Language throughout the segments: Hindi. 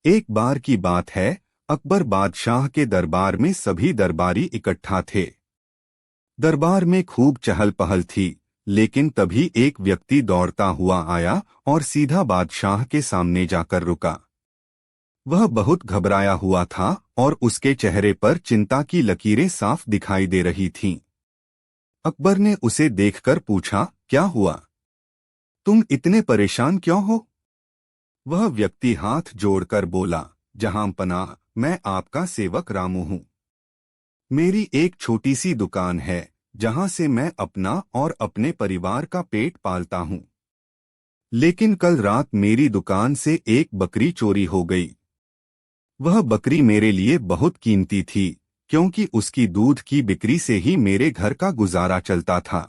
एक बार की बात है। अकबर बादशाह के दरबार में सभी दरबारी इकट्ठा थे। दरबार में खूब चहल पहल थी, लेकिन तभी एक व्यक्ति दौड़ता हुआ आया और सीधा बादशाह के सामने जाकर रुका। वह बहुत घबराया हुआ था और उसके चेहरे पर चिंता की लकीरें साफ दिखाई दे रही थीं। अकबर ने उसे देखकर पूछा, क्या हुआ? तुम इतने परेशान क्यों हो? वह व्यक्ति हाथ जोड़कर बोला, जहां पनाह, मैं आपका सेवक रामू हूँ। मेरी एक छोटी सी दुकान है, जहां से मैं अपना और अपने परिवार का पेट पालता हूँ। लेकिन कल रात मेरी दुकान से एक बकरी चोरी हो गई। वह बकरी मेरे लिए बहुत कीमती थी, क्योंकि उसकी दूध की बिक्री से ही मेरे घर का गुजारा चलता था।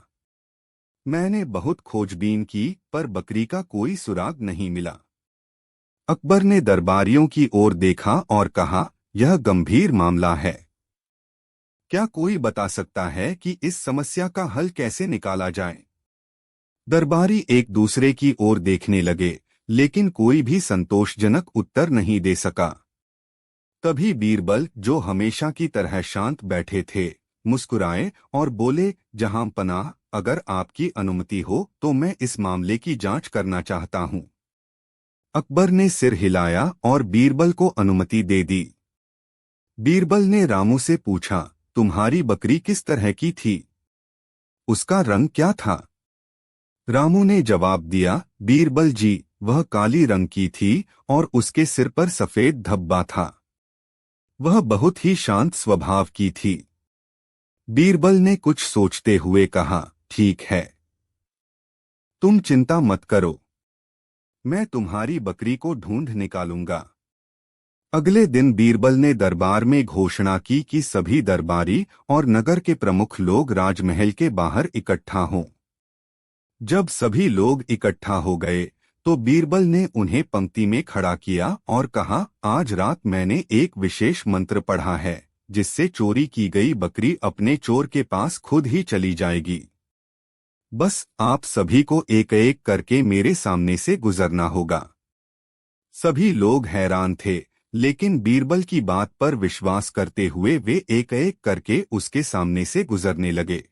मैंने बहुत खोजबीन की, पर बकरी का कोई सुराग नहीं मिला। अकबर ने दरबारियों की ओर देखा और कहा, यह गंभीर मामला है। क्या कोई बता सकता है कि इस समस्या का हल कैसे निकाला जाए? दरबारी एक दूसरे की ओर देखने लगे, लेकिन कोई भी संतोषजनक उत्तर नहीं दे सका। तभी बीरबल, जो हमेशा की तरह शांत बैठे थे, मुस्कुराए और बोले, जहां पनाह, अगर आपकी अनुमति हो तो मैं इस मामले की जांच करना चाहता हूं। अकबर ने सिर हिलाया और बीरबल को अनुमति दे दी। बीरबल ने रामू से पूछा, तुम्हारी बकरी किस तरह की थी? उसका रंग क्या था? रामू ने जवाब दिया, बीरबल जी, वह काली रंग की थी और उसके सिर पर सफेद धब्बा था। वह बहुत ही शांत स्वभाव की थी। बीरबल ने कुछ सोचते हुए कहा, ठीक है, तुम चिंता मत करो, मैं तुम्हारी बकरी को ढूंढ निकालूंगा। अगले दिन बीरबल ने दरबार में घोषणा की कि सभी दरबारी और नगर के प्रमुख लोग राजमहल के बाहर इकट्ठा हों। जब सभी लोग इकट्ठा हो गए, तो बीरबल ने उन्हें पंक्ति में खड़ा किया और कहा, आज रात मैंने एक विशेष मंत्र पढ़ा है, जिससे चोरी की गई बकरी अपने चोर के पास खुद ही चली जाएगी। बस आप सभी को एक एक करके मेरे सामने से गुजरना होगा। सभी लोग हैरान थे, लेकिन बीरबल की बात पर विश्वास करते हुए वे एक एक करके उसके सामने से गुजरने लगे।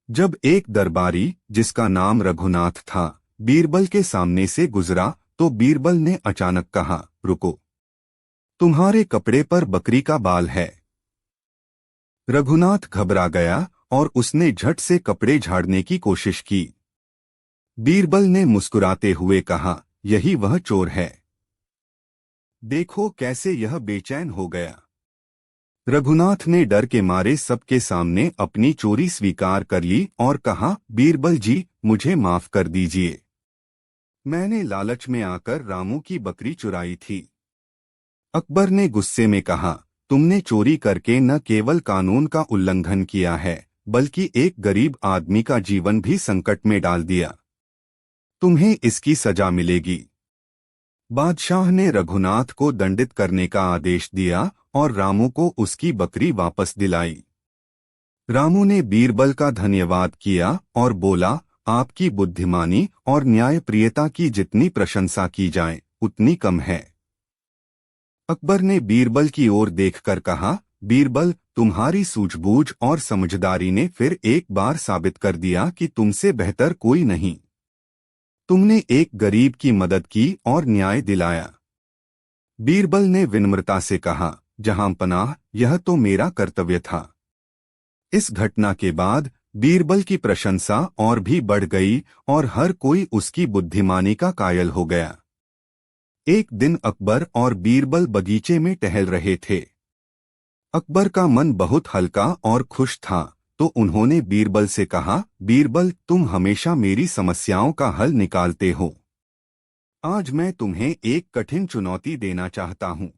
जब एक दरबारी, जिसका नाम रघुनाथ था, बीरबल के सामने से गुजरा, तो बीरबल ने अचानक कहा, रुको, तुम्हारे कपड़े पर बकरी का बाल है। रघुनाथ घबरा गया और उसने झट से कपड़े झाड़ने की कोशिश की। बीरबल ने मुस्कुराते हुए कहा, यही वह चोर है। देखो कैसे यह बेचैन हो गया। रघुनाथ ने डर के मारे सबके सामने अपनी चोरी स्वीकार कर ली और कहा, बीरबल जी, मुझे माफ कर दीजिए। मैंने लालच में आकर रामू की बकरी चुराई थी। अकबर ने गुस्से में कहा, तुमने चोरी करके न केवल कानून का उल्लंघन किया है, बल्कि एक गरीब आदमी का जीवन भी संकट में डाल दिया। तुम्हें इसकी सजा मिलेगी। बादशाह ने रघुनाथ को दंडित करने का आदेश दिया और रामू को उसकी बकरी वापस दिलाई। रामू ने बीरबल का धन्यवाद किया और बोला, आपकी बुद्धिमानी और न्यायप्रियता की जितनी प्रशंसा की जाए, उतनी कम है। अकबर ने बीरबल की ओर देखकर कहा, बीरबल, तुम्हारी सूझबूझ और समझदारी ने फिर एक बार साबित कर दिया कि तुमसे बेहतर कोई नहीं। तुमने एक गरीब की मदद की और न्याय दिलाया। बीरबल ने विनम्रता से कहा, जहां पनाह, यह तो मेरा कर्तव्य था। इस घटना के बाद बीरबल की प्रशंसा और भी बढ़ गई और हर कोई उसकी बुद्धिमानी का कायल हो गया। एक दिन अकबर और बीरबल बगीचे में टहल रहे थे। अकबर का मन बहुत हल्का और खुश था, तो उन्होंने बीरबल से कहा, बीरबल, तुम हमेशा मेरी समस्याओं का हल निकालते हो। आज मैं तुम्हें एक कठिन चुनौती देना चाहता हूं।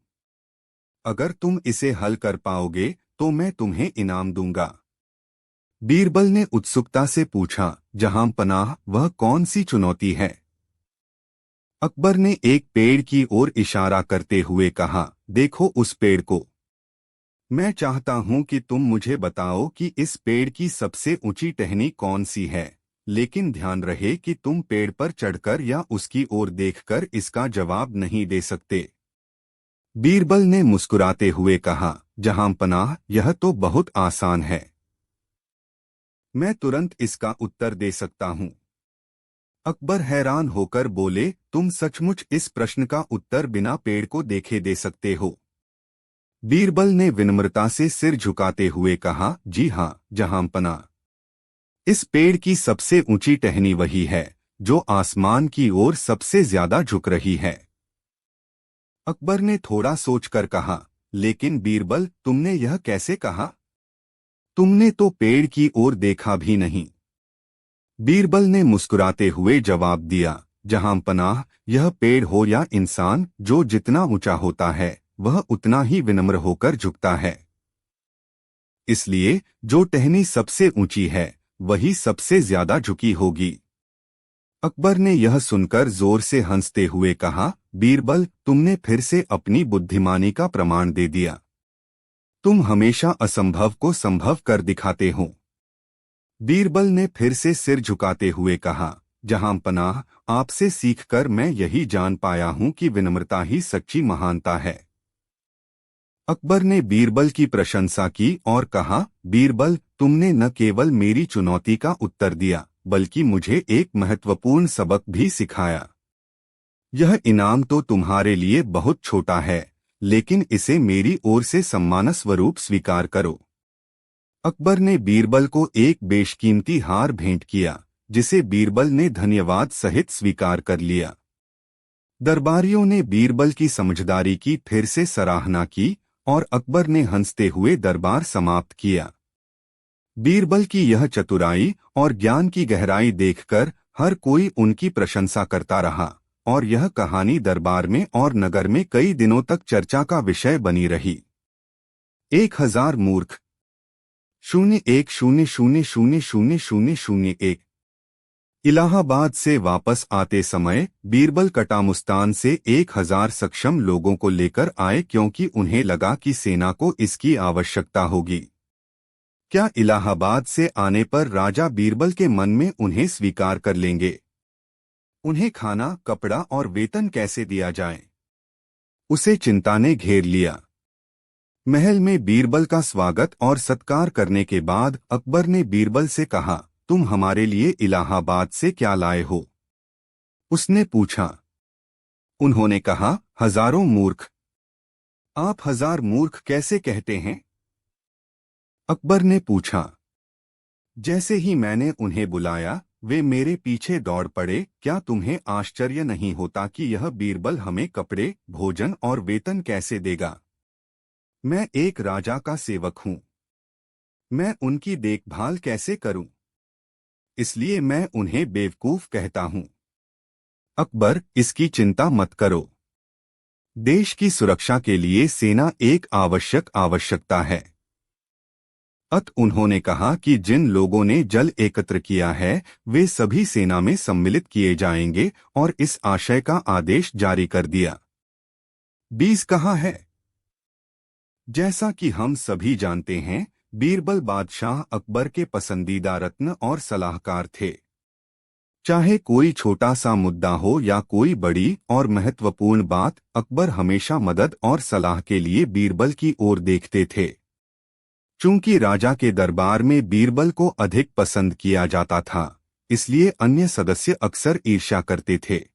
अगर तुम इसे हल कर पाओगे तो मैं तुम्हें इनाम दूंगा। बीरबल ने उत्सुकता से पूछा, जहां पनाह, वह कौन सी चुनौती है? अकबर ने एक पेड़ की ओर इशारा करते हुए कहा, देखो उस पेड़ को। मैं चाहता हूं कि तुम मुझे बताओ कि इस पेड़ की सबसे ऊंची टहनी कौन सी है, लेकिन ध्यान रहे कि तुम पेड़ पर चढ़कर या उसकी ओर देखकर इसका जवाब नहीं दे सकते। बीरबल ने मुस्कुराते हुए कहा, जहांपनाह, यह तो बहुत आसान है। मैं तुरंत इसका उत्तर दे सकता हूँ। अकबर हैरान होकर बोले, तुम सचमुच इस प्रश्न का उत्तर बिना पेड़ को देखे दे सकते हो? बीरबल ने विनम्रता से सिर झुकाते हुए कहा, जी हाँ, जहांपनाह। इस पेड़ की सबसे ऊंची टहनी वही है जो आसमान की ओर सबसे ज्यादा झुक रही है। अकबर ने थोड़ा सोचकर कहा, लेकिन बीरबल, तुमने यह कैसे कहा? तुमने तो पेड़ की ओर देखा भी नहीं। बीरबल ने मुस्कुराते हुए जवाब दिया, जहांपनाह, यह पेड़ हो या इंसान, जो जितना ऊंचा होता है वह उतना ही विनम्र होकर झुकता है। इसलिए जो टहनी सबसे ऊंची है वही सबसे ज्यादा झुकी होगी। अकबर ने यह सुनकर जोर से हंसते हुए कहा, बीरबल, तुमने फिर से अपनी बुद्धिमानी का प्रमाण दे दिया। तुम हमेशा असंभव को संभव कर दिखाते हो। बीरबल ने फिर से सिर झुकाते हुए कहा, जहांपनाह, आपसे सीखकर मैं यही जान पाया हूं कि विनम्रता ही सच्ची महानता है। अकबर ने बीरबल की प्रशंसा की और कहा, बीरबल, तुमने न केवल मेरी चुनौती का उत्तर दिया बल्कि मुझे एक महत्वपूर्ण सबक भी सिखाया। यह इनाम तो तुम्हारे लिए बहुत छोटा है, लेकिन इसे मेरी ओर से सम्मान स्वरूप स्वीकार करो। अकबर ने बीरबल को एक बेशकीमती हार भेंट किया, जिसे बीरबल ने धन्यवाद सहित स्वीकार कर लिया। दरबारियों ने बीरबल की समझदारी की फिर से सराहना की और अकबर ने हंसते हुए दरबार समाप्त किया। बीरबल की यह चतुराई और ज्ञान की गहराई देखकर हर कोई उनकी प्रशंसा करता रहा और यह कहानी दरबार में और नगर में कई दिनों तक चर्चा का विषय बनी रही। 1000 मूर्ख 0100000001। इलाहाबाद से वापस आते समय बीरबल कटामुस्तान से 1000 सक्षम लोगों को लेकर आए क्योंकि उन्हें लगा कि सेना को इसकी आवश्यकता होगी। क्या इलाहाबाद से आने पर राजा बीरबल के मन में उन्हें स्वीकार कर लेंगे? उन्हें खाना, कपड़ा और वेतन कैसे दिया जाए? उसे चिंता ने घेर लिया। महल में बीरबल का स्वागत और सत्कार करने के बाद अकबर ने बीरबल से कहा, तुम हमारे लिए इलाहाबाद से क्या लाए हो? उसने पूछा। उन्होंने कहा, हजारों मूर्ख। आप 1000 मूर्ख कैसे कहते हैं? अकबर ने पूछा। जैसे ही मैंने उन्हें बुलाया वे मेरे पीछे दौड़ पड़े। क्या तुम्हें आश्चर्य नहीं होता कि यह बीरबल हमें कपड़े, भोजन और वेतन कैसे देगा? मैं एक राजा का सेवक हूं। मैं उनकी देखभाल कैसे करूं? इसलिए मैं उन्हें बेवकूफ कहता हूं। अकबर, इसकी चिंता मत करो। देश की सुरक्षा के लिए सेना एक आवश्यकता है। उन्होंने कहा कि जिन लोगों ने जल एकत्र किया है वे सभी सेना में सम्मिलित किए जाएंगे और इस आशय का आदेश जारी कर दिया। 20 कहाँ है? जैसा कि हम सभी जानते हैं, बीरबल बादशाह अकबर के पसंदीदा रत्न और सलाहकार थे। चाहे कोई छोटा सा मुद्दा हो या कोई बड़ी और महत्वपूर्ण बात, अकबर हमेशा मदद और सलाह के लिए बीरबल की ओर देखते थे। चूंकि राजा के दरबार में बीरबल को अधिक पसंद किया जाता था, इसलिए अन्य सदस्य अक्सर ईर्ष्या करते थे।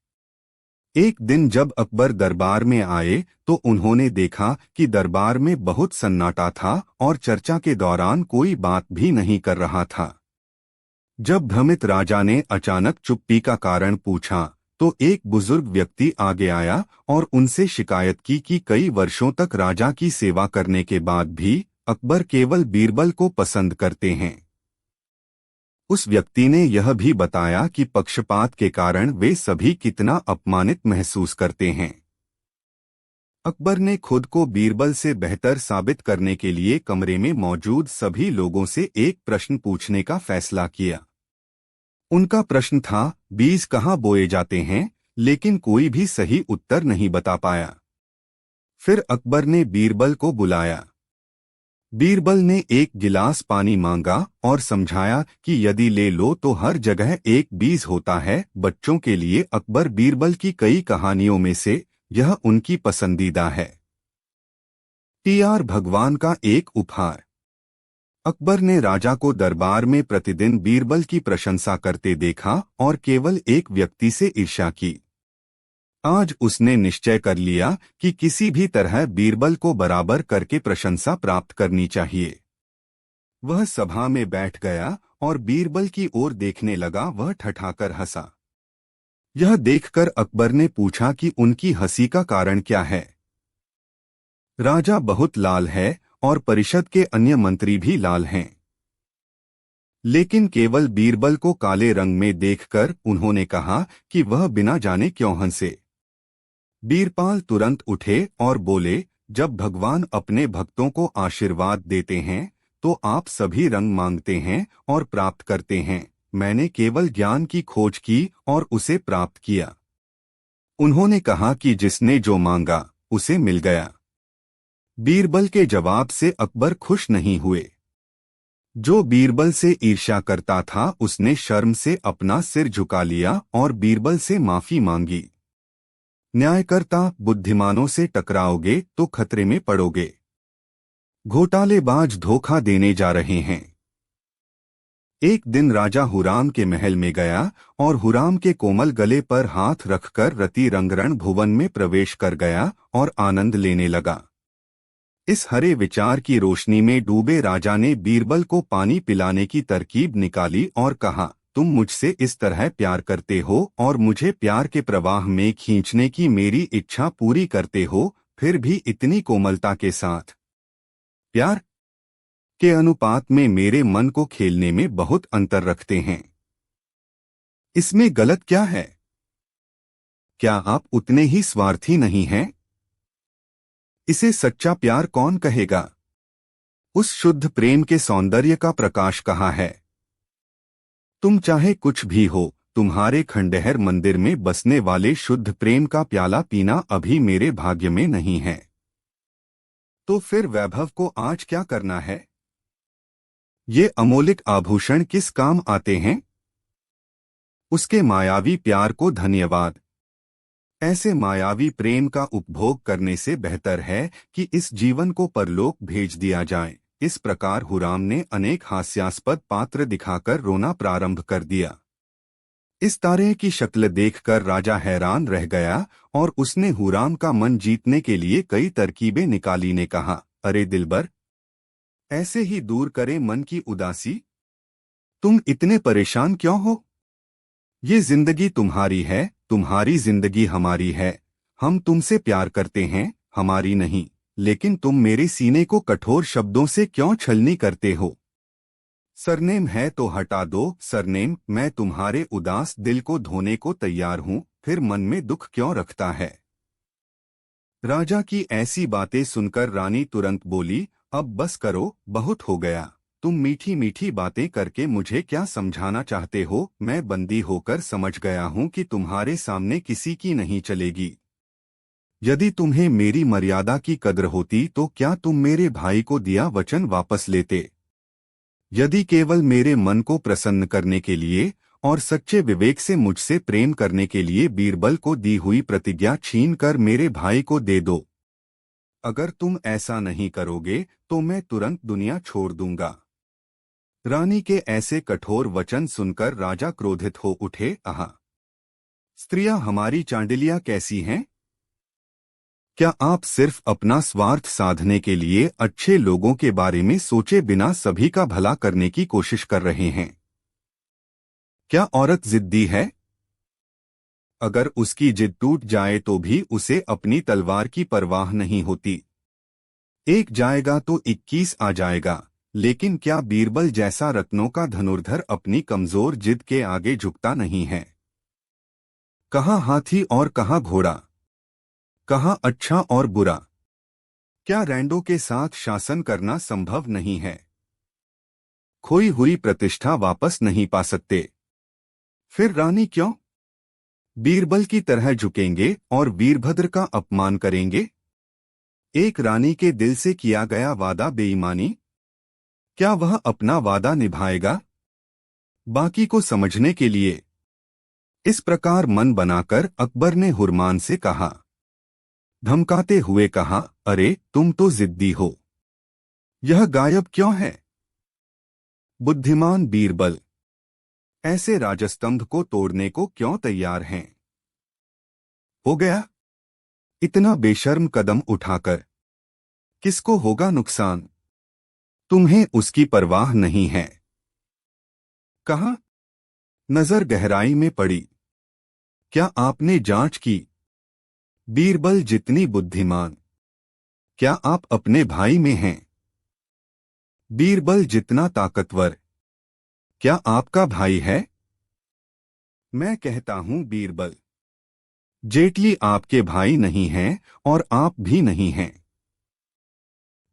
एक दिन जब अकबर दरबार में आए तो उन्होंने देखा कि दरबार में बहुत सन्नाटा था और चर्चा के दौरान कोई बात भी नहीं कर रहा था। जब भ्रमित राजा ने अचानक चुप्पी का कारण पूछा तो एक बुजुर्ग व्यक्ति आगे आया और उनसे शिकायत की कि कई वर्षों तक राजा की सेवा करने के बाद भी अकबर केवल बीरबल को पसंद करते हैं। उस व्यक्ति ने यह भी बताया कि पक्षपात के कारण वे सभी कितना अपमानित महसूस करते हैं। अकबर ने खुद को बीरबल से बेहतर साबित करने के लिए कमरे में मौजूद सभी लोगों से एक प्रश्न पूछने का फैसला किया। उनका प्रश्न था, बीज कहाँ बोए जाते हैं, लेकिन कोई भी सही उत्तर नहीं बता पाया। फिर अकबर ने बीरबल को बुलाया। बीरबल ने एक गिलास पानी मांगा और समझाया कि यदि ले लो तो हर जगह एक बीज होता है। बच्चों के लिए अकबर बीरबल की कई कहानियों में से यह उनकी पसंदीदा है। टीआर भगवान का एक उपहार। अकबर ने राजा को दरबार में प्रतिदिन बीरबल की प्रशंसा करते देखा और केवल एक व्यक्ति से ईर्ष्या की। आज उसने निश्चय कर लिया कि किसी भी तरह बीरबल को बराबर करके प्रशंसा प्राप्त करनी चाहिए। वह सभा में बैठ गया और बीरबल की ओर देखने लगा। वह ठठाकर हंसा। यह देखकर अकबर ने पूछा कि उनकी हंसी का कारण क्या है। राजा बहुत लाल है और परिषद के अन्य मंत्री भी लाल हैं, लेकिन केवल बीरबल को काले रंग में देखकर उन्होंने कहा कि वह बिना जाने क्यों हंसे। बीरपाल तुरंत उठे और बोले, जब भगवान अपने भक्तों को आशीर्वाद देते हैं तो आप सभी रंग मांगते हैं और प्राप्त करते हैं। मैंने केवल ज्ञान की खोज की और उसे प्राप्त किया। उन्होंने कहा कि जिसने जो मांगा उसे मिल गया। बीरबल के जवाब से अकबर खुश नहीं हुए। जो बीरबल से ईर्ष्या करता था उसने शर्म से अपना सिर झुका लिया और बीरबल से माफी मांगी। न्यायकर्ता, बुद्धिमानों से टकराओगे तो खतरे में पड़ोगे। घोटालेबाज धोखा देने जा रहे हैं। एक दिन राजा हुराम के महल में गया और हुराम के कोमल गले पर हाथ रखकर रति रंगरण भुवन में प्रवेश कर गया और आनंद लेने लगा। इस हरे विचार की रोशनी में डूबे राजा ने बीरबल को पानी पिलाने की तरकीब निकाली और कहा, तुम मुझसे इस तरह प्यार करते हो और मुझे प्यार के प्रवाह में खींचने की मेरी इच्छा पूरी करते हो, फिर भी इतनी कोमलता के साथ प्यार के अनुपात में मेरे मन को खेलने में बहुत अंतर रखते हैं। इसमें गलत क्या है? क्या आप उतने ही स्वार्थी नहीं हैं? इसे सच्चा प्यार कौन कहेगा? उस शुद्ध प्रेम के सौंदर्य का प्रकाश कहाँ है? तुम चाहे कुछ भी हो, तुम्हारे खंडहर मंदिर में बसने वाले शुद्ध प्रेम का प्याला पीना अभी मेरे भाग्य में नहीं है। तो फिर वैभव को आज क्या करना है? ये अमोलिक आभूषण किस काम आते हैं? उसके मायावी प्यार को धन्यवाद। ऐसे मायावी प्रेम का उपभोग करने से बेहतर है कि इस जीवन को परलोक भेज दिया जाए। इस प्रकार हुराम ने अनेक हास्यास्पद पात्र दिखाकर रोना प्रारंभ कर दिया। इस तारे की शक्ल देखकर राजा हैरान रह गया और उसने हुराम का मन जीतने के लिए कई तरकीबें निकाली ने कहा, अरे दिलबर, ऐसे ही दूर करे मन की उदासी। तुम इतने परेशान क्यों हो? ये जिंदगी तुम्हारी है, तुम्हारी जिंदगी हमारी है। हम तुमसे प्यार करते हैं, हमारी नहीं। लेकिन तुम मेरे सीने को कठोर शब्दों से क्यों छलनी करते हो? सरनेम है तो हटा दो सरनेम। मैं तुम्हारे उदास दिल को धोने को तैयार हूं, फिर मन में दुख क्यों रखता है? राजा की ऐसी बातें सुनकर रानी तुरंत बोली, अब बस करो, बहुत हो गया। तुम मीठी मीठी बातें करके मुझे क्या समझाना चाहते हो? मैं बंदी होकर समझ गया हूं कि तुम्हारे सामने किसी की नहीं चलेगी। यदि तुम्हें मेरी मर्यादा की कद्र होती तो क्या तुम मेरे भाई को दिया वचन वापस लेते? यदि केवल मेरे मन को प्रसन्न करने के लिए और सच्चे विवेक से मुझसे प्रेम करने के लिए बीरबल को दी हुई प्रतिज्ञा छीनकर मेरे भाई को दे दो। अगर तुम ऐसा नहीं करोगे तो मैं तुरंत दुनिया छोड़ दूंगा। रानी के ऐसे कठोर वचन सुनकर राजा क्रोधित हो उठे। आहा, स्त्रियां हमारी चांडिलियां कैसी हैं? क्या आप सिर्फ अपना स्वार्थ साधने के लिए अच्छे लोगों के बारे में सोचे बिना सभी का भला करने की कोशिश कर रहे हैं? क्या औरत जिद्दी है? अगर उसकी जिद टूट जाए तो भी उसे अपनी तलवार की परवाह नहीं होती। एक जाएगा तो 21 आ जाएगा। लेकिन क्या बीरबल जैसा रत्नों का धनुर्धर अपनी कमजोर जिद के आगे झुकता नहीं है? कहाँ हाथी और कहाँ घोड़ा, कहाँ अच्छा और बुरा। क्या रैंडो के साथ शासन करना संभव नहीं है? खोई हुई प्रतिष्ठा वापस नहीं पा सकते, फिर रानी क्यों बीरबल की तरह झुकेंगे और वीरभद्र का अपमान करेंगे? एक रानी के दिल से किया गया वादा बेईमानी, क्या वह अपना वादा निभाएगा? बाकी को समझने के लिए इस प्रकार मन बनाकर अकबर ने हुरमान से कहा, धमकाते हुए कहा, अरे तुम तो जिद्दी हो, यह गायब क्यों है? बुद्धिमान बीरबल, ऐसे राजस्तंभ को तोड़ने को क्यों तैयार हैं? हो गया, इतना बेशर्म कदम उठाकर किसको होगा नुकसान? तुम्हें उसकी परवाह नहीं है। कहा, नजर गहराई में पड़ी। क्या आपने जांच की? बीरबल जितनी बुद्धिमान, क्या आप अपने भाई में हैं? बीरबल जितना ताकतवर, क्या आपका भाई है? मैं कहता हूं बीरबल, जेटली आपके भाई नहीं हैं और आप भी नहीं हैं।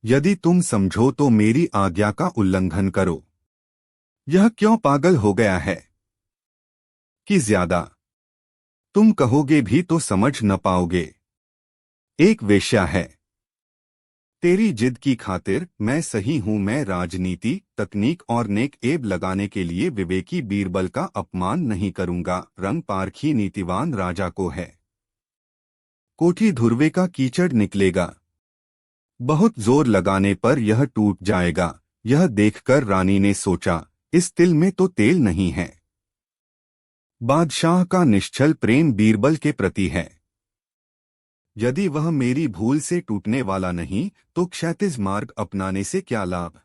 यदि तुम समझो तो मेरी आज्ञा का उल्लंघन करो। यह क्यों पागल हो गया है कि ज्यादा तुम कहोगे भी तो समझ न पाओगे। एक वेश्या है। तेरी जिद की खातिर मैं सही हूं। मैं राजनीति, तकनीक और नेक एब लगाने के लिए विवेकी बीरबल का अपमान नहीं करूंगा। रंग पारखी नीतिवान राजा को है। कोठी धुर्वे का कीचड़ निकलेगा। बहुत जोर लगाने पर यह टूट जाएगा। यह देखकर रानी ने सोचा, इस तिल में तो तेल नहीं है। बादशाह का निश्चल प्रेम बीरबल के प्रति है। यदि वह मेरी भूल से टूटने वाला नहीं तो क्षैतिज मार्ग अपनाने से क्या लाभ?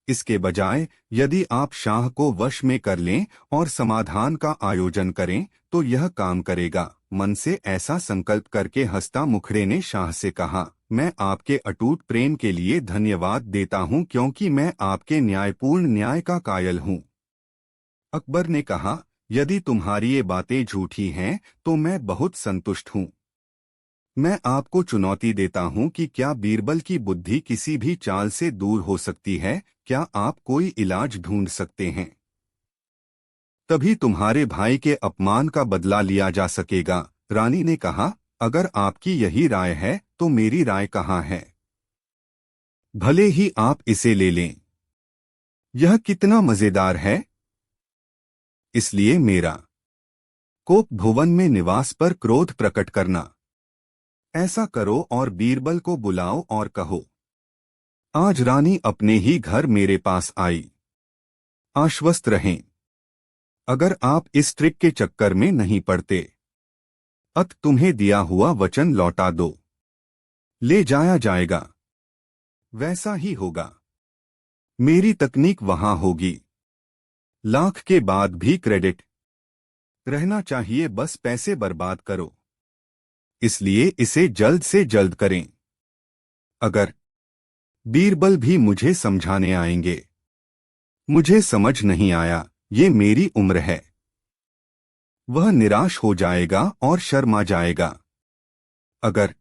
इसके बजाय यदि आप शाह को वश में कर लें और समाधान का आयोजन करें तो यह काम करेगा। मन से ऐसा संकल्प करके हंसता मुखड़े ने शाह से कहा, मैं आपके अटूट प्रेम के लिए धन्यवाद देता हूं क्योंकि मैं आपके न्यायपूर्ण न्याय का कायल हूं। अकबर ने कहा, यदि तुम्हारी ये बातें झूठी हैं तो मैं बहुत संतुष्ट हूं। मैं आपको चुनौती देता हूं कि क्या बीरबल की बुद्धि किसी भी चाल से दूर हो सकती है? क्या आप कोई इलाज ढूंढ सकते हैं? तभी तुम्हारे भाई के अपमान का बदला लिया जा सकेगा। रानी ने कहा, अगर आपकी यही राय है तो मेरी राय कहाँ है? भले ही आप इसे ले लें। यह कितना मजेदार है। इसलिए मेरा कोप भुवन में निवास पर क्रोध प्रकट करना। ऐसा करो और बीरबल को बुलाओ और कहो, आज रानी अपने ही घर मेरे पास आई। आश्वस्त रहें। अगर आप इस ट्रिक के चक्कर में नहीं पड़ते अत तुम्हें दिया हुआ वचन लौटा दो। ले जाया जाएगा। वैसा ही होगा। मेरी तकनीक वहां होगी। लाख के बाद भी क्रेडिट रहना चाहिए। बस पैसे बर्बाद करो। इसलिए इसे जल्द से जल्द करें। अगर बीरबल भी मुझे समझाने आएंगे। मुझे समझ नहीं आया, ये मेरी उम्र है। वह निराश हो जाएगा और शर्मा जाएगा। अगर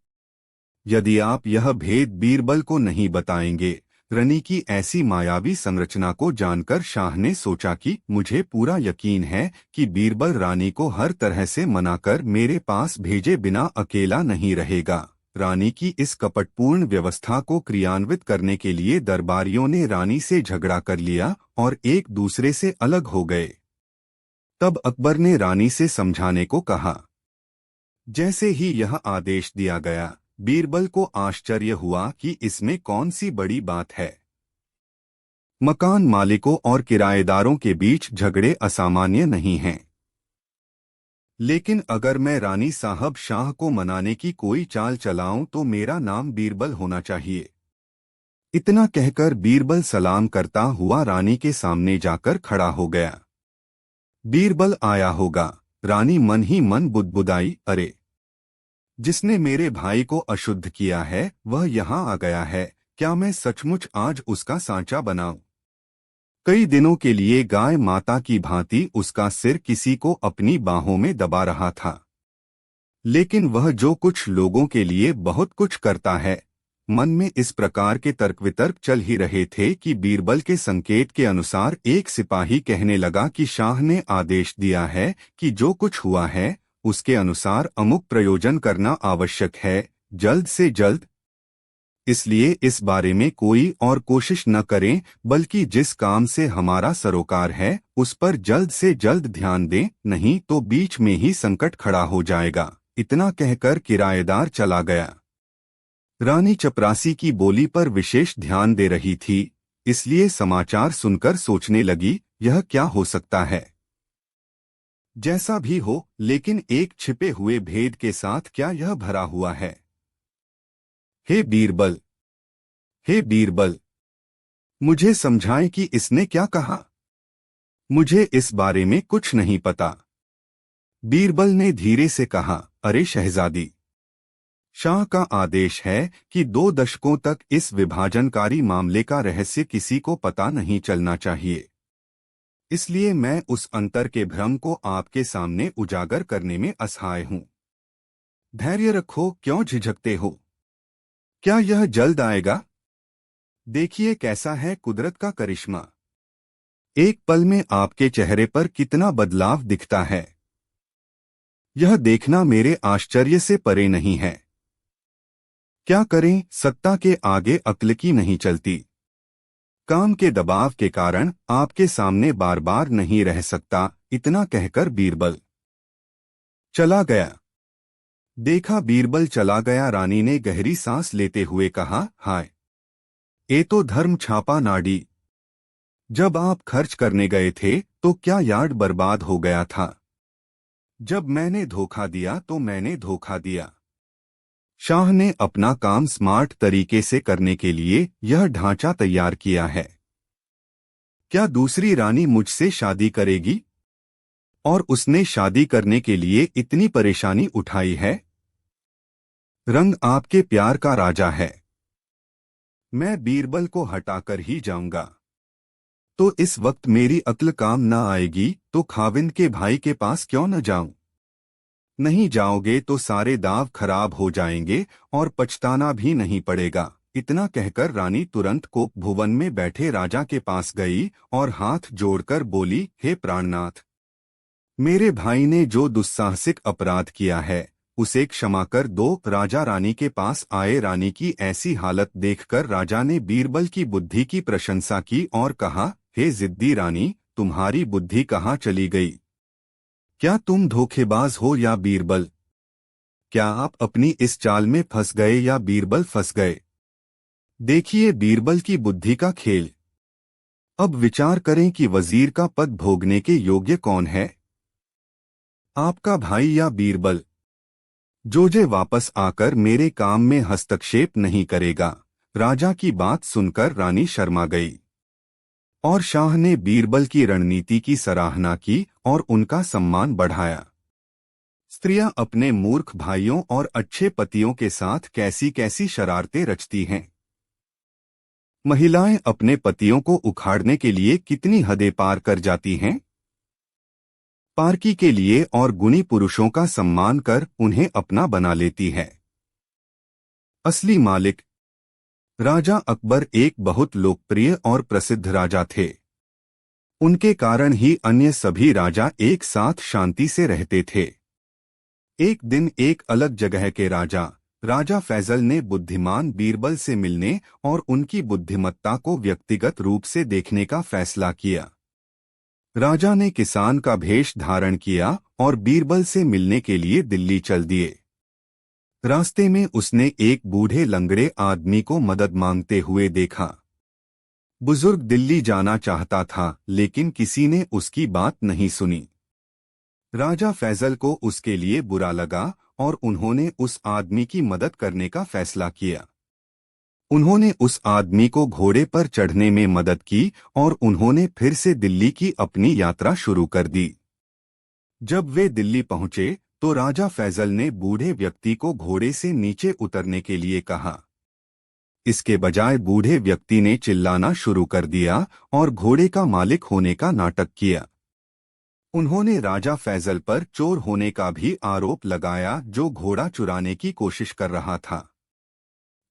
यदि आप यह भेद बीरबल को नहीं बताएंगे। रानी की ऐसी मायावी संरचना को जानकर शाह ने सोचा कि मुझे पूरा यकीन है कि बीरबल रानी को हर तरह से मनाकर मेरे पास भेजे बिना अकेला नहीं रहेगा। रानी की इस कपटपूर्ण व्यवस्था को क्रियान्वित करने के लिए दरबारियों ने रानी से झगड़ा कर लिया और एक दूसरे से अलग हो गए। तब अकबर ने रानी से समझाने को कहा। जैसे ही यह आदेश दिया गया, बीरबल को आश्चर्य हुआ कि इसमें कौन सी बड़ी बात है। मकान मालिकों और किराएदारों के बीच झगड़े असामान्य नहीं हैं। लेकिन अगर मैं रानी साहब शाह को मनाने की कोई चाल चलाऊं तो मेरा नाम बीरबल होना चाहिए। इतना कहकर बीरबल सलाम करता हुआ रानी के सामने जाकर खड़ा हो गया। बीरबल आया होगा। रानी मन ही मन बुदबुदाई, अरे जिसने मेरे भाई को अशुद्ध किया है वह यहाँ आ गया है। क्या मैं सचमुच आज उसका सांचा बनाऊं? कई दिनों के लिए गाय माता की भांति उसका सिर किसी को अपनी बाहों में दबा रहा था। लेकिन वह जो कुछ लोगों के लिए बहुत कुछ करता है। मन में इस प्रकार के तर्क वितर्क चल ही रहे थे कि बीरबल के संकेत के अनुसार एक सिपाही कहने लगा कि शाह ने आदेश दिया है कि जो कुछ हुआ है उसके अनुसार अमुक प्रयोजन करना आवश्यक है, जल्द से जल्द। इसलिए इस बारे में कोई और कोशिश न करें, बल्कि जिस काम से हमारा सरोकार है उस पर जल्द से जल्द ध्यान दें, नहीं तो बीच में ही संकट खड़ा हो जाएगा। इतना कहकर किराएदार चला गया। रानी चपरासी की बोली पर विशेष ध्यान दे रही थी, इसलिए समाचार सुनकर सोचने लगी, यह क्या हो सकता है। जैसा भी हो, लेकिन एक छिपे हुए भेद के साथ क्या यह भरा हुआ है। हे बीरबल, हे बीरबल, मुझे समझाएं कि इसने क्या कहा। मुझे इस बारे में कुछ नहीं पता। बीरबल ने धीरे से कहा, अरे शहजादी, शाह का आदेश है कि 2 दशकों तक इस विभाजनकारी मामले का रहस्य किसी को पता नहीं चलना चाहिए। इसलिए मैं उस अंतर के भ्रम को आपके सामने उजागर करने में असहाय हूं। धैर्य रखो, क्यों झिझकते हो? क्या यह जल्द आएगा? देखिए कैसा है कुदरत का करिश्मा। एक पल में आपके चेहरे पर कितना बदलाव दिखता है। यह देखना मेरे आश्चर्य से परे नहीं है। क्या करें, सत्ता के आगे अक्ल की नहीं चलती। काम के दबाव के कारण आपके सामने बार बार नहीं रह सकता। इतना कहकर बीरबल चला गया। देखा बीरबल चला गया, रानी ने गहरी सांस लेते हुए कहा, हाय, ये तो धर्म छापा नाडी। जब आप खर्च करने गए थे तो क्या यार्ड बर्बाद हो गया था। जब मैंने धोखा दिया तो मैंने धोखा दिया। शाह ने अपना काम स्मार्ट तरीके से करने के लिए यह ढांचा तैयार किया है। क्या दूसरी रानी मुझसे शादी करेगी? और उसने शादी करने के लिए इतनी परेशानी उठाई है। रंग आपके प्यार का राजा है। मैं बीरबल को हटाकर ही जाऊंगा। तो इस वक्त मेरी अक्ल काम न आएगी तो खाविंद के भाई के पास क्यों न जाऊं? नहीं जाओगे तो सारे दाव खराब हो जाएंगे और पछताना भी नहीं पड़ेगा। इतना कहकर रानी तुरंत कोप भुवन में बैठे राजा के पास गई और हाथ जोड़कर बोली, हे प्राणनाथ, मेरे भाई ने जो दुस्साहसिक अपराध किया है उसे क्षमा कर दो। राजा रानी के पास आए। रानी की ऐसी हालत देखकर राजा ने बीरबल की बुद्धि की प्रशंसा की और कहा, हे जिद्दी रानी, तुम्हारी बुद्धि कहाँ चली गई? क्या तुम धोखेबाज हो या बीरबल? क्या आप अपनी इस चाल में फंस गए या बीरबल फंस गए? देखिए बीरबल की बुद्धि का खेल। अब विचार करें कि वजीर का पद भोगने के योग्य कौन है, आपका भाई या बीरबल? जोजे वापस आकर मेरे काम में हस्तक्षेप नहीं करेगा। राजा की बात सुनकर रानी शर्मा गई और शाह ने बीरबल की रणनीति की सराहना की और उनका सम्मान बढ़ाया। स्त्रियां अपने मूर्ख भाइयों और अच्छे पतियों के साथ कैसी कैसी शरारतें रचती हैं। महिलाएं अपने पतियों को उखाड़ने के लिए कितनी हदें पार कर जाती हैं। पारकी के लिए और गुणी पुरुषों का सम्मान कर उन्हें अपना बना लेती है। असली मालिक। राजा अकबर एक बहुत लोकप्रिय और प्रसिद्ध राजा थे। उनके कारण ही अन्य सभी राजा एक साथ शांति से रहते थे। एक दिन एक अलग जगह के राजा फैजल ने बुद्धिमान बीरबल से मिलने और उनकी बुद्धिमत्ता को व्यक्तिगत रूप से देखने का फैसला किया। राजा ने किसान का भेष धारण किया और बीरबल से मिलने के लिए दिल्ली चल दिए। रास्ते में उसने एक बूढ़े लंगड़े आदमी को मदद मांगते हुए देखा। बुजुर्ग दिल्ली जाना चाहता था लेकिन किसी ने उसकी बात नहीं सुनी। राजा फैजल को उसके लिए बुरा लगा और उन्होंने उस आदमी की मदद करने का फैसला किया। उन्होंने उस आदमी को घोड़े पर चढ़ने में मदद की और उन्होंने फिर से दिल्ली की अपनी यात्रा शुरू कर दी। जब वे दिल्ली पहुंचे तो राजा फैजल ने बूढ़े व्यक्ति को घोड़े से नीचे उतरने के लिए कहा। इसके बजाय बूढ़े व्यक्ति ने चिल्लाना शुरू कर दिया और घोड़े का मालिक होने का नाटक किया। उन्होंने राजा फैजल पर चोर होने का भी आरोप लगाया जो घोड़ा चुराने की कोशिश कर रहा था।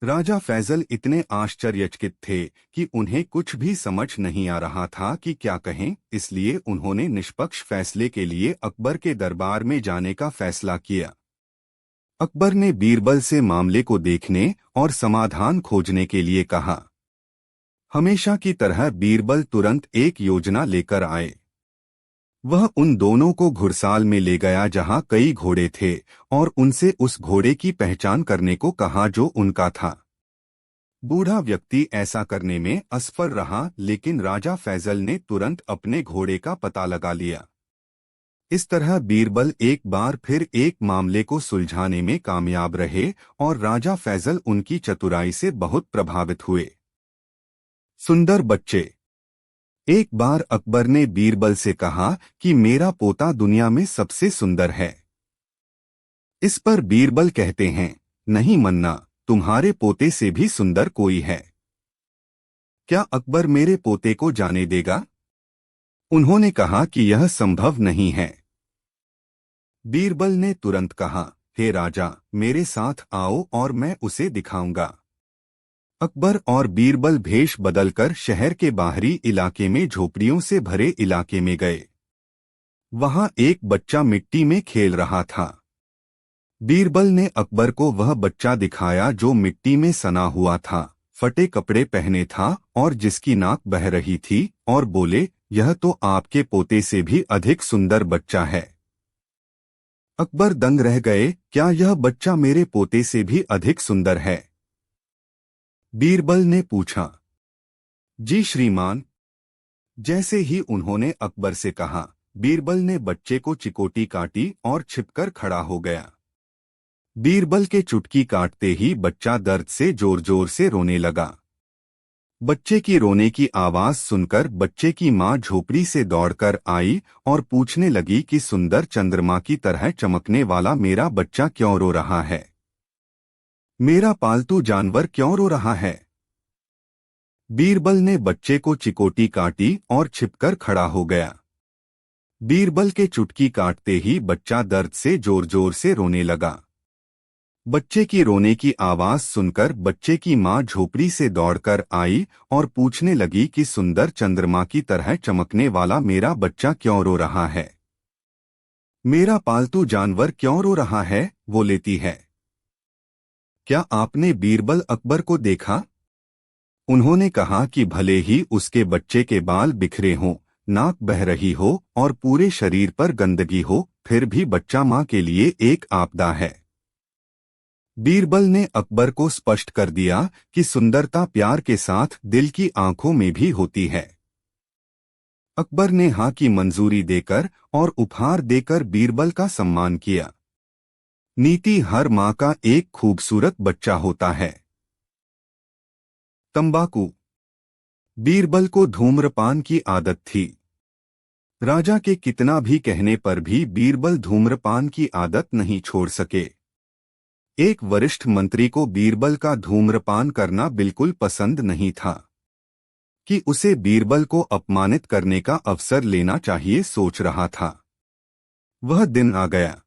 राजा फैजल इतने आश्चर्यचकित थे कि उन्हें कुछ भी समझ नहीं आ रहा था कि क्या कहें, इसलिए उन्होंने निष्पक्ष फैसले के लिए अकबर के दरबार में जाने का फैसला किया। अकबर ने बीरबल से मामले को देखने और समाधान खोजने के लिए कहा। हमेशा की तरह बीरबल तुरंत एक योजना लेकर आए। वह उन दोनों को घुड़साल में ले गया जहां कई घोड़े थे और उनसे उस घोड़े की पहचान करने को कहा जो उनका था। बूढ़ा व्यक्ति ऐसा करने में असफल रहा, लेकिन राजा फैजल ने तुरंत अपने घोड़े का पता लगा लिया। इस तरह बीरबल एक बार फिर एक मामले को सुलझाने में कामयाब रहे और राजा फैजल उनकी चतुराई से बहुत प्रभावित हुए। सुंदर बच्चे। एक बार अकबर ने बीरबल से कहा कि मेरा पोता दुनिया में सबसे सुंदर है। इस पर बीरबल कहते हैं, नहीं मन्ना, तुम्हारे पोते से भी सुंदर कोई है। क्या अकबर मेरे पोते को जाने देगा? उन्होंने कहा कि यह संभव नहीं है। बीरबल ने तुरंत कहा, हे राजा, मेरे साथ आओ और मैं उसे दिखाऊंगा। अकबर और बीरबल भेष बदलकर शहर के बाहरी इलाके में झोपड़ियों से भरे इलाके में गए। वहां एक बच्चा मिट्टी में खेल रहा था। बीरबल ने अकबर को वह बच्चा दिखाया जो मिट्टी में सना हुआ था, फटे कपड़े पहने था और जिसकी नाक बह रही थी, और बोले, यह तो आपके पोते से भी अधिक सुंदर बच्चा है। अकबर दंग रह गए, क्या यह बच्चा मेरे पोते से भी अधिक सुंदर है? बीरबल ने पूछा। जी श्रीमान। जैसे ही उन्होंने अकबर से कहा, बीरबल ने बच्चे को चिकोटी काटी और छिपकर खड़ा हो गया। बीरबल के चुटकी काटते ही बच्चा दर्द से जोर जोर से रोने लगा। बच्चे की रोने की आवाज सुनकर बच्चे की मां झोपड़ी से दौड़कर आई और पूछने लगी कि सुंदर चंद्रमा की तरह चमकने वाला मेरा बच्चा क्यों रो रहा है? मेरा पालतू जानवर क्यों रो रहा है? बीरबल ने बच्चे को चिकोटी काटी और छिपकर खड़ा हो गया। बीरबल के चुटकी काटते ही बच्चा दर्द से जोर जोर से रोने लगा। बच्चे की रोने की आवाज सुनकर बच्चे की मां झोपड़ी से दौड़कर आई और पूछने लगी कि सुंदर चंद्रमा की तरह चमकने वाला मेरा बच्चा क्यों रो रहा है? मेरा पालतू जानवर क्यों रो रहा है? वो लेती है। क्या आपने बीरबल अकबर को देखा? उन्होंने कहा कि भले ही उसके बच्चे के बाल बिखरे हों, नाक बह रही हो और पूरे शरीर पर गंदगी हो, फिर भी बच्चा मां के लिए एक आपदा है। बीरबल ने अकबर को स्पष्ट कर दिया कि सुंदरता प्यार के साथ दिल की आंखों में भी होती है। अकबर ने हाँ की मंजूरी देकर और उपहार देकर बीरबल का सम्मान किया। नीति, हर मां का एक खूबसूरत बच्चा होता है। तंबाकू। बीरबल को धूम्रपान की आदत थी। राजा के कितना भी कहने पर भी बीरबल धूम्रपान की आदत नहीं छोड़ सके। एक वरिष्ठ मंत्री को बीरबल का धूम्रपान करना बिल्कुल पसंद नहीं था कि उसे बीरबल को अपमानित करने का अवसर लेना चाहिए सोच रहा था। वह दिन आ गया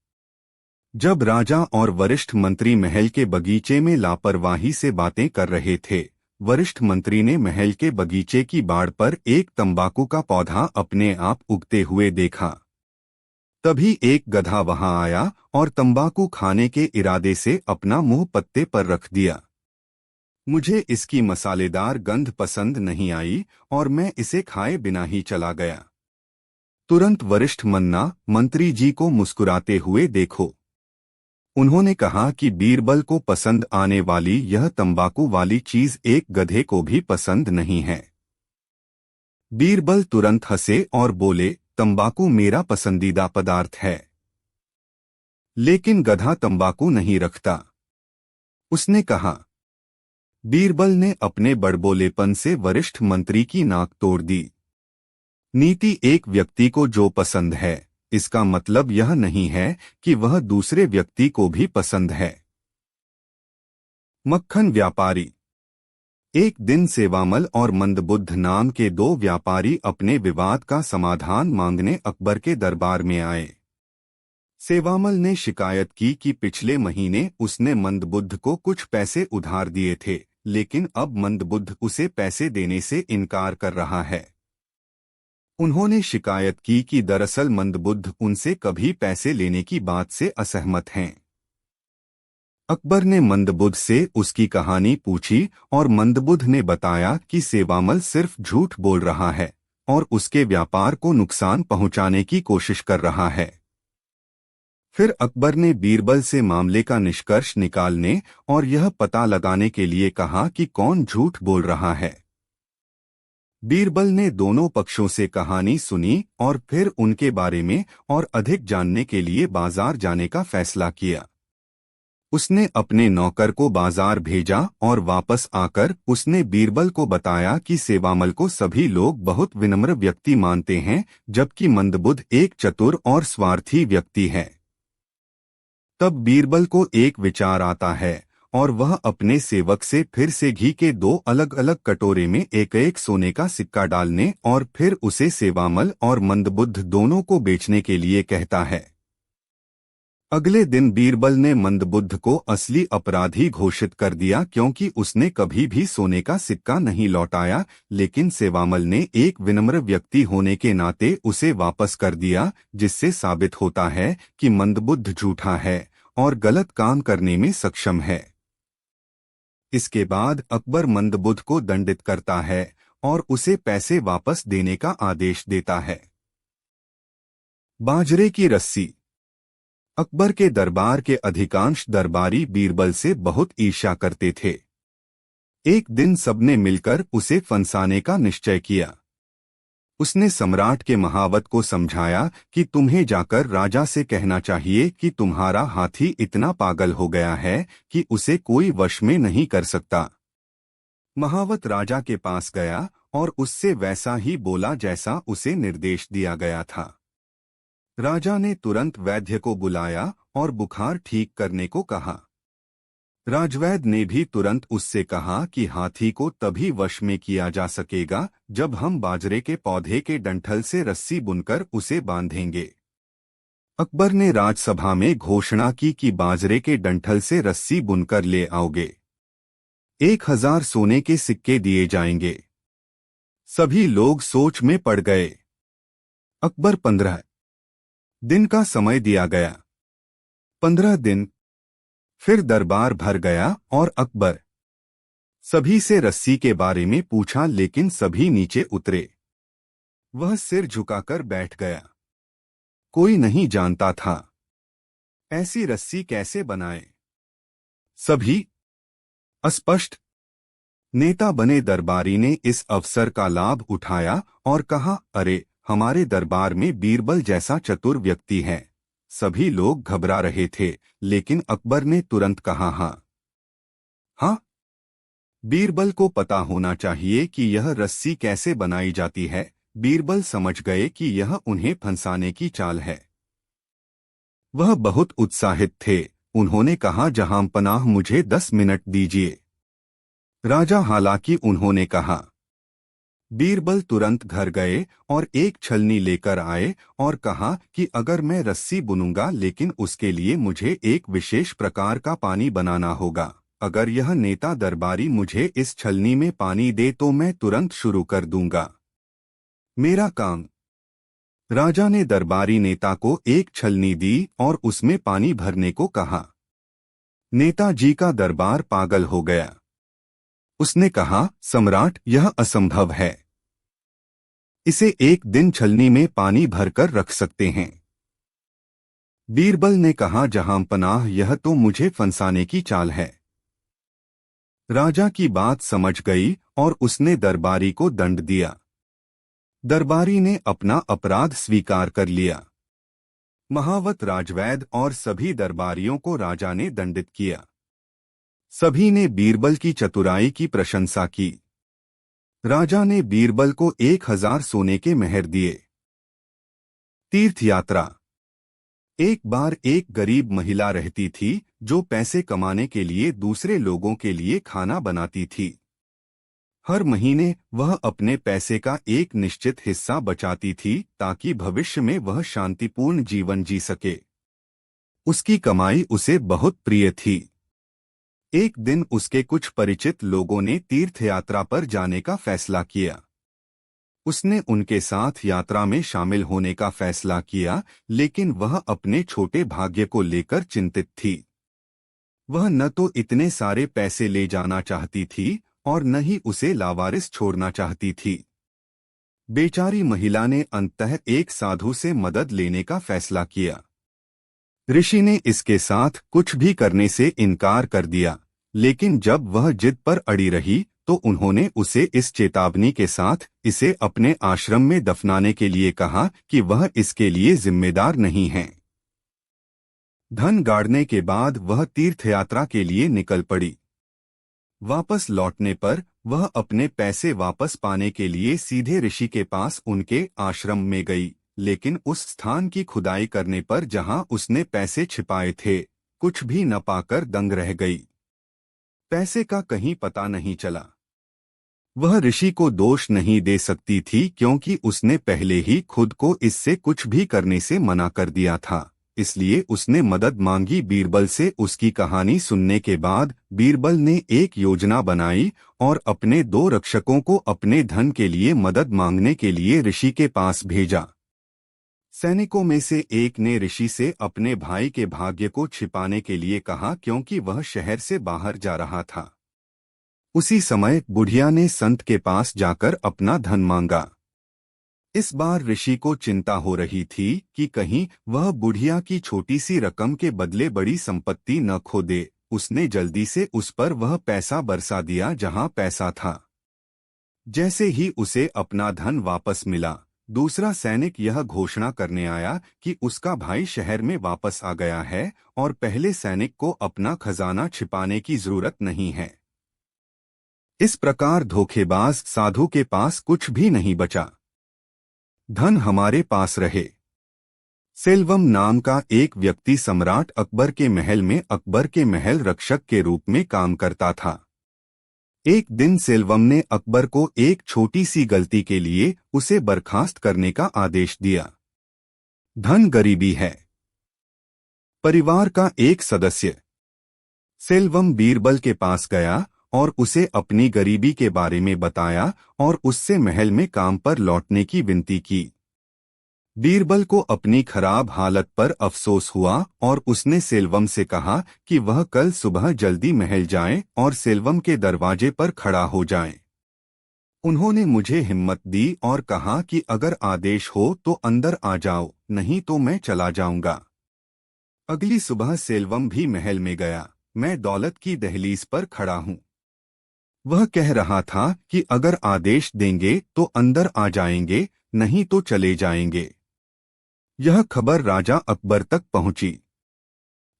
जब राजा और वरिष्ठ मंत्री महल के बगीचे में लापरवाही से बातें कर रहे थे। वरिष्ठ मंत्री ने महल के बगीचे की बाड़ पर एक तंबाकू का पौधा अपने आप उगते हुए देखा। तभी एक गधा वहां आया और तंबाकू खाने के इरादे से अपना मुंह पत्ते पर रख दिया। मुझे इसकी मसालेदार गंध पसंद नहीं आई और मैं इसे खाए बिना ही चला गया। तुरंत वरिष्ठ मन्ना, मंत्री जी को मुस्कुराते हुए देखो। उन्होंने कहा कि बीरबल को पसंद आने वाली यह तंबाकू वाली चीज एक गधे को भी पसंद नहीं है। बीरबल तुरंत हंसे और बोले, तंबाकू मेरा पसंदीदा पदार्थ है, लेकिन गधा तंबाकू नहीं रखता। उसने कहा। बीरबल ने अपने बड़बोलेपन से वरिष्ठ मंत्री की नाक तोड़ दी। नीति, एक व्यक्ति को जो पसंद है, इसका मतलब यह नहीं है कि वह दूसरे व्यक्ति को भी पसंद है। मक्खन व्यापारी। एक दिन सेवामल और मंदबुद्ध नाम के दो व्यापारी अपने विवाद का समाधान मांगने अकबर के दरबार में आए। सेवामल ने शिकायत की कि पिछले महीने उसने मंदबुद्ध को कुछ पैसे उधार दिए थे, लेकिन अब मंदबुद्ध उसे पैसे देने से इनकार कर रहा है। उन्होंने शिकायत की कि दरअसल मंदबुद्ध उनसे कभी पैसे लेने की बात से असहमत हैं। अकबर ने मंदबुद्ध से उसकी कहानी पूछी और मंदबुद्ध ने बताया कि सेवामल सिर्फ झूठ बोल रहा है, और उसके व्यापार को नुकसान पहुंचाने की कोशिश कर रहा है। फिर अकबर ने बीरबल से मामले का निष्कर्ष निकालने और यह पता लगाने के लिए कहा कि कौन झूठ बोल रहा है। बीरबल ने दोनों पक्षों से कहानी सुनी और फिर उनके बारे में और अधिक जानने के लिए बाजार जाने का फैसला किया। उसने अपने नौकर को बाजार भेजा और वापस आकर उसने बीरबल को बताया कि सेवामल को सभी लोग बहुत विनम्र व्यक्ति मानते हैं, जबकि मंदबुद्ध एक चतुर और स्वार्थी व्यक्ति है। तब बीरबल को एक विचार आता है और वह अपने सेवक से फिर से घी के 2 अलग अलग कटोरे में एक एक सोने का सिक्का डालने और फिर उसे सेवामल और मंदबुद्ध दोनों को बेचने के लिए कहता है। अगले दिन बीरबल ने मंदबुद्ध को असली अपराधी घोषित कर दिया, क्योंकि उसने कभी भी सोने का सिक्का नहीं लौटाया, लेकिन सेवामल ने एक विनम्र व्यक्ति होने के नाते उसे वापस कर दिया, जिससे साबित होता है कि मंदबुद्ध झूठा है और गलत काम करने में सक्षम है। इसके बाद अकबर मंदबुद्ध को दंडित करता है और उसे पैसे वापस देने का आदेश देता है। बाजरे की रस्सी। अकबर के दरबार के अधिकांश दरबारी बीरबल से बहुत ईर्ष्या करते थे। एक दिन सबने मिलकर उसे फंसाने का निश्चय किया। उसने सम्राट के महावत को समझाया कि तुम्हें जाकर राजा से कहना चाहिए कि तुम्हारा हाथी इतना पागल हो गया है कि उसे कोई वश में नहीं कर सकता। महावत राजा के पास गया और उससे वैसा ही बोला जैसा उसे निर्देश दिया गया था। राजा ने तुरंत वैद्य को बुलाया और बुखार ठीक करने को कहा। राजवैद्य ने भी तुरंत उससे कहा कि हाथी को तभी वश में किया जा सकेगा जब हम बाजरे के पौधे के डंठल से रस्सी बुनकर उसे बांधेंगे। अकबर ने राजसभा में घोषणा की कि बाजरे के डंठल से रस्सी बुनकर ले आओगे, 1000 सोने के सिक्के दिए जाएंगे। सभी लोग सोच में पड़ गए। अकबर 15 दिन का समय दिया गया। 15 दिन। फिर दरबार भर गया और अकबर सभी से रस्सी के बारे में पूछा, लेकिन सभी नीचे उतरे। वह सिर झुकाकर बैठ गया। कोई नहीं जानता था ऐसी रस्सी कैसे बनाए। सभी अस्पष्ट। नेता बने दरबारी ने इस अवसर का लाभ उठाया और कहा, अरे हमारे दरबार में बीरबल जैसा चतुर व्यक्ति है। सभी लोग घबरा रहे थे, लेकिन अकबर ने तुरंत कहा, हाँ, बीरबल को पता होना चाहिए कि यह रस्सी कैसे बनाई जाती है। बीरबल समझ गए कि यह उन्हें फंसाने की चाल है। वह बहुत उत्साहित थे। उन्होंने कहा, जहांपनाह मुझे 10 मिनट दीजिए। राजा हालांकि उन्होंने कहा। बीरबल तुरंत घर गए और एक छलनी लेकर आए और कहा कि अगर मैं रस्सी बुनूंगा, लेकिन उसके लिए मुझे एक विशेष प्रकार का पानी बनाना होगा। अगर यह नेता दरबारी मुझे इस छलनी में पानी दे तो मैं तुरंत शुरू कर दूंगा मेरा काम। राजा ने दरबारी नेता को एक छलनी दी और उसमें पानी भरने को कहा। नेताजी का दरबार पागल हो गया। उसने कहा, सम्राट, यह असंभव है। इसे एक दिन छलनी में पानी भरकर रख सकते हैं। बीरबल ने कहा, जहांपनाह, यह तो मुझे फंसाने की चाल है। राजा की बात समझ गई और उसने दरबारी को दंड दिया। दरबारी ने अपना अपराध स्वीकार कर लिया। महावत, राजवैद्य और सभी दरबारियों को राजा ने दंडित किया। सभी ने बीरबल की चतुराई की प्रशंसा की। राजा ने बीरबल को 1000 सोने के मेहर दिए। तीर्थ यात्रा। एक बार एक गरीब महिला रहती थी जो पैसे कमाने के लिए दूसरे लोगों के लिए खाना बनाती थी। हर महीने वह अपने पैसे का एक निश्चित हिस्सा बचाती थी ताकि भविष्य में वह शांतिपूर्ण जीवन जी सके। उसकी कमाई उसे बहुत प्रिय थी। एक दिन उसके कुछ परिचित लोगों ने तीर्थ यात्रा पर जाने का फैसला किया। उसने उनके साथ यात्रा में शामिल होने का फैसला किया, लेकिन वह अपने छोटे भाग्य को लेकर चिंतित थी। वह न तो इतने सारे पैसे ले जाना चाहती थी और न ही उसे लावारिस छोड़ना चाहती थी। बेचारी महिला ने अंततः एक साधु से मदद लेने का फैसला किया। ऋषि ने इसके साथ कुछ भी करने से इनकार कर दिया, लेकिन जब वह जिद पर अड़ी रही तो उन्होंने उसे इस चेतावनी के साथ इसे अपने आश्रम में दफनाने के लिए कहा कि वह इसके लिए जिम्मेदार नहीं है। धन गाड़ने के बाद वह तीर्थयात्रा के लिए निकल पड़ी। वापस लौटने पर वह अपने पैसे वापस पाने के लिए सीधे ऋषि के पास उनके आश्रम में गई, लेकिन उस स्थान की खुदाई करने पर जहां उसने पैसे छिपाए थे, कुछ भी न पाकर दंग रह गई। पैसे का कहीं पता नहीं चला। वह ऋषि को दोष नहीं दे सकती थी क्योंकि उसने पहले ही खुद को इससे कुछ भी करने से मना कर दिया था, इसलिए उसने मदद मांगी। बीरबल से उसकी कहानी सुनने के बाद बीरबल ने एक योजना बनाई और अपने 2 रक्षकों को अपने धन के लिए मदद मांगने के लिए ऋषि के पास भेजा। सैनिकों में से एक ने ऋषि से अपने भाई के भाग्य को छिपाने के लिए कहा क्योंकि वह शहर से बाहर जा रहा था। उसी समय बुढ़िया ने संत के पास जाकर अपना धन मांगा। इस बार ऋषि को चिंता हो रही थी कि कहीं वह बुढ़िया की छोटी सी रकम के बदले बड़ी संपत्ति न खो दे। उसने जल्दी से उस पर वह पैसा बरसा दिया जहां पैसा था। जैसे ही उसे अपना धन वापस मिला, दूसरा सैनिक यह घोषणा करने आया कि उसका भाई शहर में वापस आ गया है और पहले सैनिक को अपना खजाना छिपाने की जरूरत नहीं है। इस प्रकार धोखेबाज साधु के पास कुछ भी नहीं बचा। धन हमारे पास रहे। सेल्वम नाम का एक व्यक्ति सम्राट अकबर के महल में अकबर के महल रक्षक के रूप में काम करता था। एक दिन सेल्वम ने अकबर को एक छोटी सी गलती के लिए उसे बर्खास्त करने का आदेश दिया। धन गरीबी है। परिवार का एक सदस्य सेल्वम बीरबल के पास गया और उसे अपनी गरीबी के बारे में बताया और उससे महल में काम पर लौटने की विनती की। बीरबल को अपनी खराब हालत पर अफसोस हुआ और उसने सेल्वम से कहा कि वह कल सुबह जल्दी महल जाए और सेल्वम के दरवाजे पर खड़ा हो जाए। उन्होंने मुझे हिम्मत दी और कहा कि अगर आदेश हो तो अंदर आ जाओ, नहीं तो मैं चला जाऊंगा। अगली सुबह सेल्वम भी महल में गया। मैं दौलत की दहलीज पर खड़ा हूं। वह कह रहा था कि अगर आदेश देंगे तो अंदर आ जाएंगे, नहीं तो चले जाएंगे। यह खबर राजा अकबर तक पहुंची।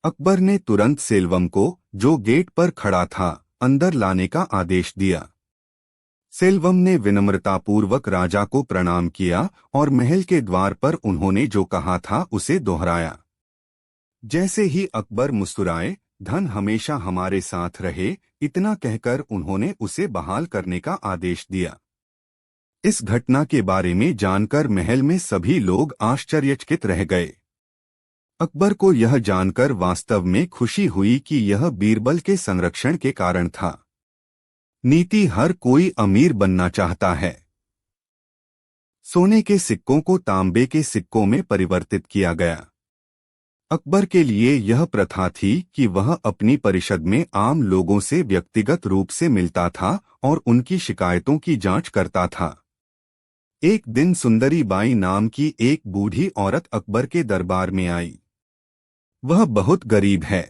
अकबर ने तुरंत सेल्वम को, जो गेट पर खड़ा था, अंदर लाने का आदेश दिया। सेल्वम ने विनम्रतापूर्वक राजा को प्रणाम किया और महल के द्वार पर उन्होंने जो कहा था उसे दोहराया। जैसे ही अकबर मुस्कुराए, धन हमेशा हमारे साथ रहे, इतना कहकर उन्होंने उसे बहाल करने का आदेश दिया। इस घटना के बारे में जानकर महल में सभी लोग आश्चर्यचकित रह गए। अकबर को यह जानकर वास्तव में खुशी हुई कि यह बीरबल के संरक्षण के कारण था। नीति हर कोई अमीर बनना चाहता है। सोने के सिक्कों को तांबे के सिक्कों में परिवर्तित किया गया। अकबर के लिए यह प्रथा थी कि वह अपनी परिषद में आम लोगों से व्यक्तिगत रूप से मिलता था और उनकी शिकायतों की जांच करता था। एक दिन सुंदरी बाई नाम की एक बूढ़ी औरत अकबर के दरबार में आई। वह बहुत गरीब है।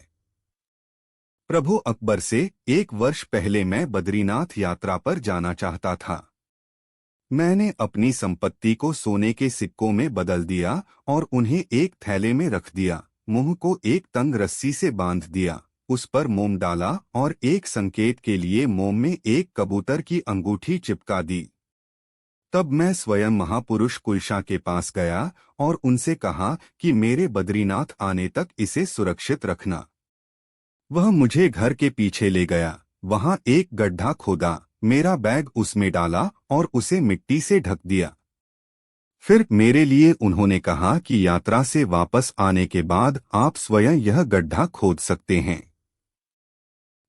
प्रभु अकबर से 1 वर्ष पहले मैं बद्रीनाथ यात्रा पर जाना चाहता था। मैंने अपनी संपत्ति को सोने के सिक्कों में बदल दिया और उन्हें एक थैले में रख दिया, मुंह को एक तंग रस्सी से बांध दिया, उस पर मोम डाला और एक संकेत के लिए मोम में एक कबूतर की अंगूठी चिपका दी। तब मैं स्वयं महापुरुष कुलशा के पास गया और उनसे कहा कि मेरे बद्रीनाथ आने तक इसे सुरक्षित रखना। वह मुझे घर के पीछे ले गया। वहां एक गड्ढा खोदा, मेरा बैग उसमें डाला और उसे मिट्टी से ढक दिया। फिर मेरे लिए उन्होंने कहा कि यात्रा से वापस आने के बाद आप स्वयं यह गड्ढा खोद सकते हैं।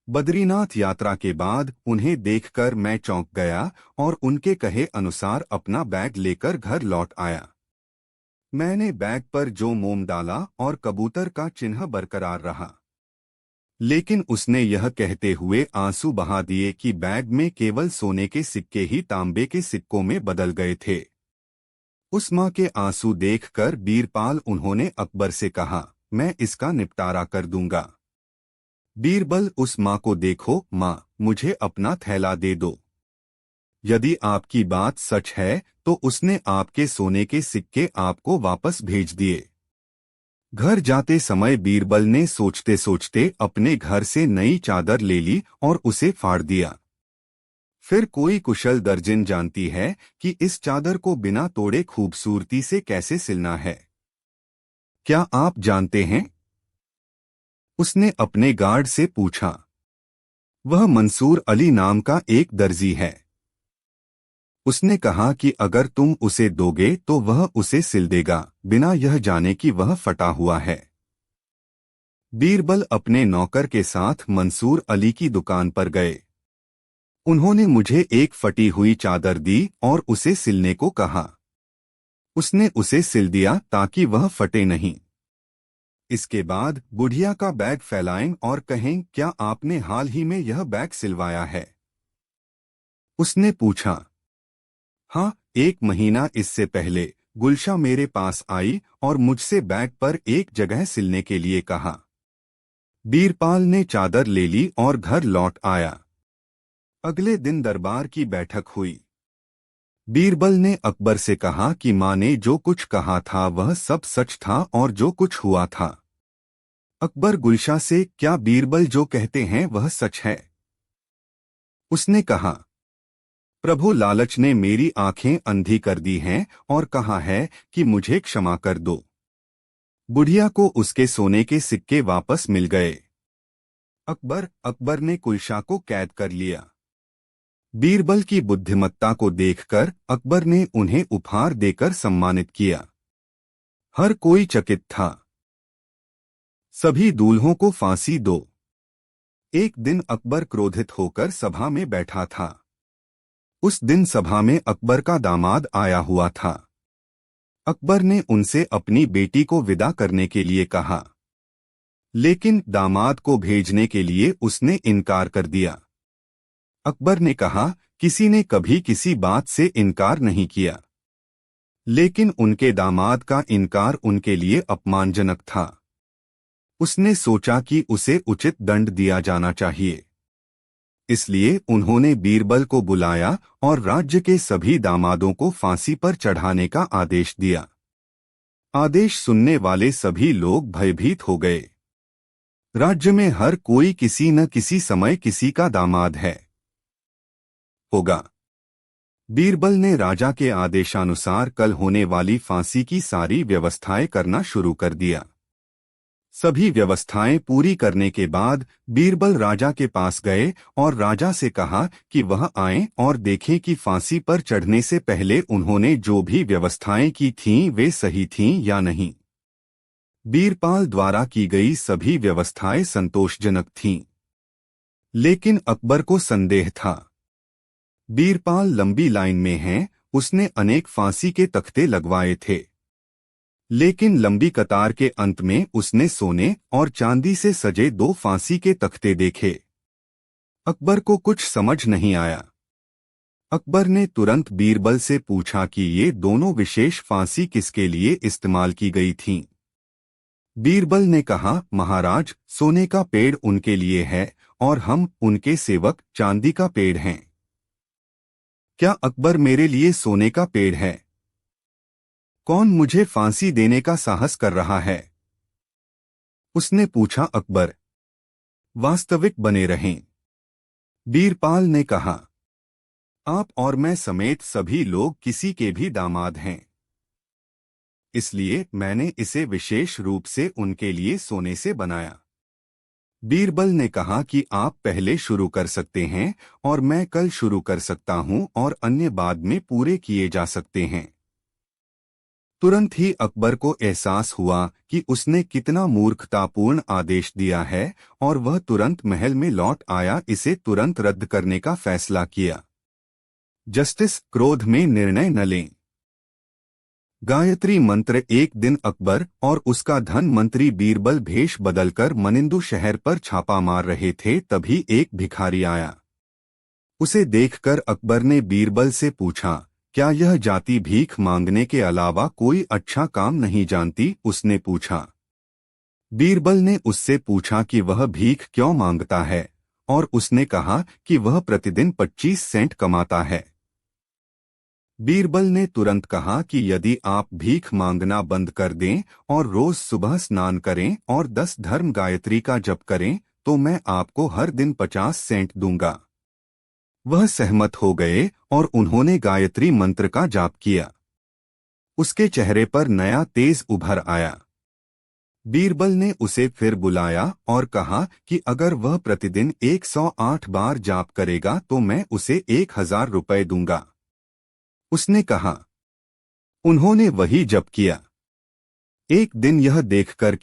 बद्रीनाथ यात्रा के बाद उन्हें देखकर मैं चौंक गया और उनके कहे अनुसार अपना बैग लेकर घर लौट आया। मैंने बैग पर जो मोम डाला और कबूतर का चिन्ह बरकरार रहा, लेकिन उसने यह कहते हुए आंसू बहा दिए कि बैग में केवल सोने के सिक्के ही तांबे के सिक्कों में बदल गए थे। उस माँ के आंसू देखकर बीरपाल उन्होंने अकबर से कहा, मैं इसका निपटारा कर दूंगा। बीरबल उस माँ को देखो, माँ मुझे अपना थैला दे दो। यदि आपकी बात सच है तो उसने आपके सोने के सिक्के आपको वापस भेज दिए। घर जाते समय बीरबल ने सोचते सोचते अपने घर से नई चादर ले ली और उसे फाड़ दिया। फिर कोई कुशल दर्जन जानती है कि इस चादर को बिना तोड़े खूबसूरती से कैसे सिलना है। क्या आप जानते हैं? उसने अपने गार्ड से पूछा। वह मंसूर अली नाम का एक दर्जी है। उसने कहा कि अगर तुम उसे दोगे तो वह उसे सिल देगा, बिना यह जाने कि वह फटा हुआ है। बीरबल अपने नौकर के साथ मंसूर अली की दुकान पर गए। उन्होंने मुझे एक फटी हुई चादर दी और उसे सिलने को कहा। उसने उसे सिल दिया ताकि वह फटे नहीं। इसके बाद बुढ़िया का बैग फैलाएं और कहें, क्या आपने हाल ही में यह बैग सिलवाया है? उसने पूछा। हाँ, 1 महीना इससे पहले गुलशा मेरे पास आई और मुझसे बैग पर एक जगह सिलने के लिए कहा। बीरपाल ने चादर ले ली और घर लौट आया। अगले दिन दरबार की बैठक हुई। बीरबल ने अकबर से कहा कि माँ ने जो कुछ कहा था वह सब सच था और जो कुछ हुआ था। अकबर गुलशा से, क्या बीरबल जो कहते हैं वह सच है? उसने कहा, प्रभु लालच ने मेरी आंखें अंधी कर दी हैं और कहा है कि मुझे क्षमा कर दो। बुढ़िया को उसके सोने के सिक्के वापस मिल गए। अकबर ने गुलशा को कैद कर लिया। बीरबल की बुद्धिमत्ता को देखकर अकबर ने उन्हें उपहार देकर सम्मानित किया। हर कोई चकित था। सभी दूल्हों को फांसी दो। एक दिन अकबर क्रोधित होकर सभा में बैठा था। उस दिन सभा में अकबर का दामाद आया हुआ था। अकबर ने उनसे अपनी बेटी को विदा करने के लिए कहा, लेकिन दामाद को भेजने के लिए उसने इनकार कर दिया। अकबर ने कहा, किसी ने कभी किसी बात से इनकार नहीं किया, लेकिन उनके दामाद का इनकार उनके लिए अपमानजनक था। उसने सोचा कि उसे उचित दंड दिया जाना चाहिए। इसलिए उन्होंने बीरबल को बुलाया और राज्य के सभी दामादों को फांसी पर चढ़ाने का आदेश दिया। आदेश सुनने वाले सभी लोग भयभीत हो गए। राज्य में हर कोई किसी न किसी समय किसी का दामाद होगा। बीरबल ने राजा के आदेशानुसार कल होने वाली फांसी की सारी व्यवस्थाएं करना शुरू कर दिया। सभी व्यवस्थाएं पूरी करने के बाद बीरबल राजा के पास गए और राजा से कहा कि वह आएं और देखें कि फांसी पर चढ़ने से पहले उन्होंने जो भी व्यवस्थाएं की थीं वे सही थीं या नहीं। बीरपाल द्वारा की गई सभी व्यवस्थाएं संतोषजनक थीं, लेकिन अकबर को संदेह था। बीरपाल लंबी लाइन में है, उसने अनेक फांसी के तख्ते लगवाए थे, लेकिन लंबी कतार के अंत में उसने सोने और चांदी से सजे 2 फांसी के तख्ते देखे। अकबर को कुछ समझ नहीं आया। अकबर ने तुरंत बीरबल से पूछा कि ये दोनों विशेष फांसी किसके लिए इस्तेमाल की गई थीं। बीरबल ने कहा, महाराज, सोने का पेड़ उनके लिए है और हम उनके सेवक चांदी का पेड़ हैं। क्या अकबर मेरे लिए सोने का पेड़ है? कौन मुझे फांसी देने का साहस कर रहा है? उसने पूछा। अकबर, वास्तविक बने रहें। बीरपाल ने कहा, आप और मैं समेत सभी लोग किसी के भी दामाद हैं, इसलिए मैंने इसे विशेष रूप से उनके लिए सोने से बनाया। बीरबल ने कहा कि आप पहले शुरू कर सकते हैं और मैं कल शुरू कर सकता हूं और अन्य बाद में पूरे किए जा सकते हैं। तुरंत ही अकबर को एहसास हुआ कि उसने कितना मूर्खतापूर्ण आदेश दिया है और वह तुरंत महल में लौट आया। इसे तुरंत रद्द करने का फैसला किया। जस्टिस, क्रोध में निर्णय न लें। गायत्री मंत्र। एक दिन अकबर और उसका धन मंत्री बीरबल भेष बदलकर मनिंदु शहर पर छापा मार रहे थे, तभी एक भिखारी आया। उसे देखकर अकबर ने बीरबल से पूछा, क्या यह जाति भीख मांगने के अलावा कोई अच्छा काम नहीं जानती? उसने पूछा। बीरबल ने उससे पूछा कि वह भीख क्यों मांगता है, और उसने कहा कि वह प्रतिदिन 25 सेंट कमाता है। बीरबल ने तुरंत कहा कि यदि आप भीख मांगना बंद कर दें और रोज सुबह स्नान करें और 10 धर्म गायत्री का जप करें तो मैं आपको हर दिन 50 सेंट दूंगा। वह सहमत हो गए और उन्होंने गायत्री मंत्र का जाप किया। उसके चेहरे पर नया तेज उभर आया। बीरबल ने उसे फिर बुलाया और कहा कि अगर वह प्रतिदिन 108 बार जाप करेगा तो मैं उसे 1000 रुपए दूंगा। उसने कहा। उन्होंने वही जप किया। एक दिन यह देखकर